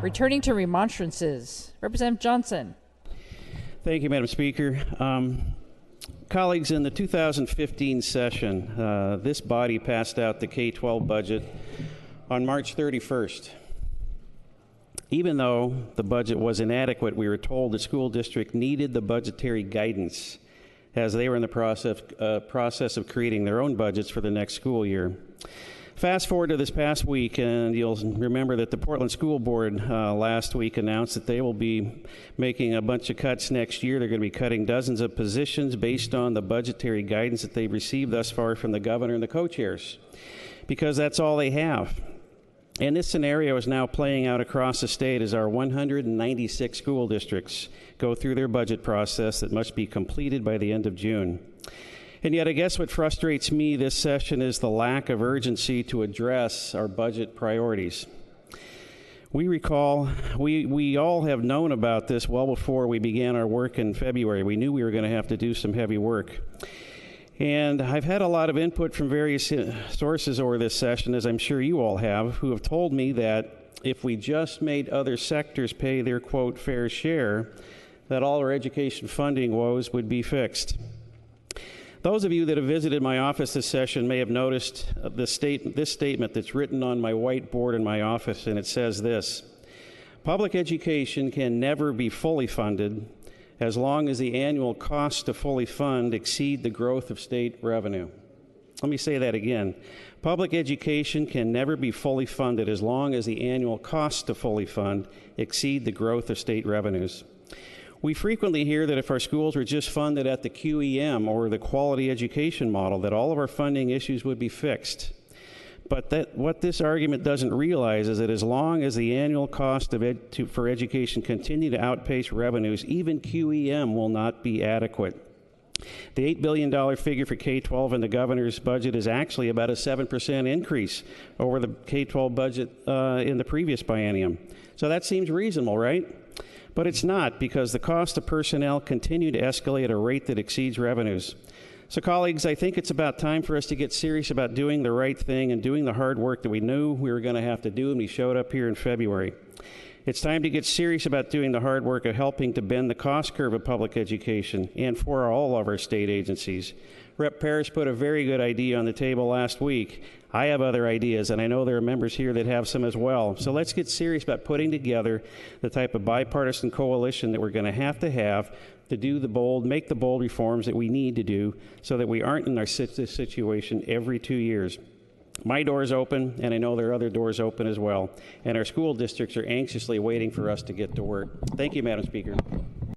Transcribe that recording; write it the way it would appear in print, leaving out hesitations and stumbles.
Returning to remonstrances, Representative Johnson. Thank you, Madam Speaker. Colleagues, in the 2015 session, this body passed out the K-12 budget on March 31st. Even though the budget was inadequate, we were told the school district needed the budgetary guidance as they were in the process of creating their own budgets for the next school year. Fast forward to this past week, and you'll remember that the Portland School Board last week announced that they will be making a bunch of cuts next year. They're going to be cutting dozens of positions based on the budgetary guidance that they've received thus far from the governor and the co-chairs, because that's all they have. And this scenario is now playing out across the state as our 196 school districts go through their budget process that must be completed by the end of June. And yet, I guess what frustrates me this session is the lack of urgency to address our budget priorities. We recall, we all have known about this well before we began our work in February. We knew we were going to have to do some heavy work. And I've had a lot of input from various sources over this session, as I'm sure you all have, who have told me that if we just made other sectors pay their, quote, fair share, that all our education funding woes would be fixed. Those of you that have visited my office this session may have noticed this statement that's written on my whiteboard in my office, and it says this: public education can never be fully funded as long as the annual costs to fully fund exceed the growth of state revenue. Let me say that again. Public education can never be fully funded as long as the annual costs to fully fund exceed the growth of state revenues. We frequently hear that if our schools were just funded at the QEM or the quality education model, that all of our funding issues would be fixed. But what this argument doesn't realize is that as long as the annual cost for education continue to outpace revenues, even QEM will not be adequate. The $8 billion figure for K-12 in the governor's budget is actually about a 7% increase over the K-12 budget in the previous biennium. So that seems reasonable, right? But it's not, because the cost of personnel continue to escalate at a rate that exceeds revenues. So colleagues, I think it's about time for us to get serious about doing the right thing and doing the hard work that we knew we were going to have to do when we showed up here in February. It's time to get serious about doing the hard work of helping to bend the cost curve of public education and for all of our state agencies. Rep. Parrish put a very good idea on the table last week. I have other ideas, and I know there are members here that have some as well. So let's get serious about putting together the type of bipartisan coalition that we're going to have to do make the bold reforms that we need to do so that we aren't in this situation every 2 years. My door is open, and I know there are other doors open as well. And our school districts are anxiously waiting for us to get to work. Thank you, Madam Speaker.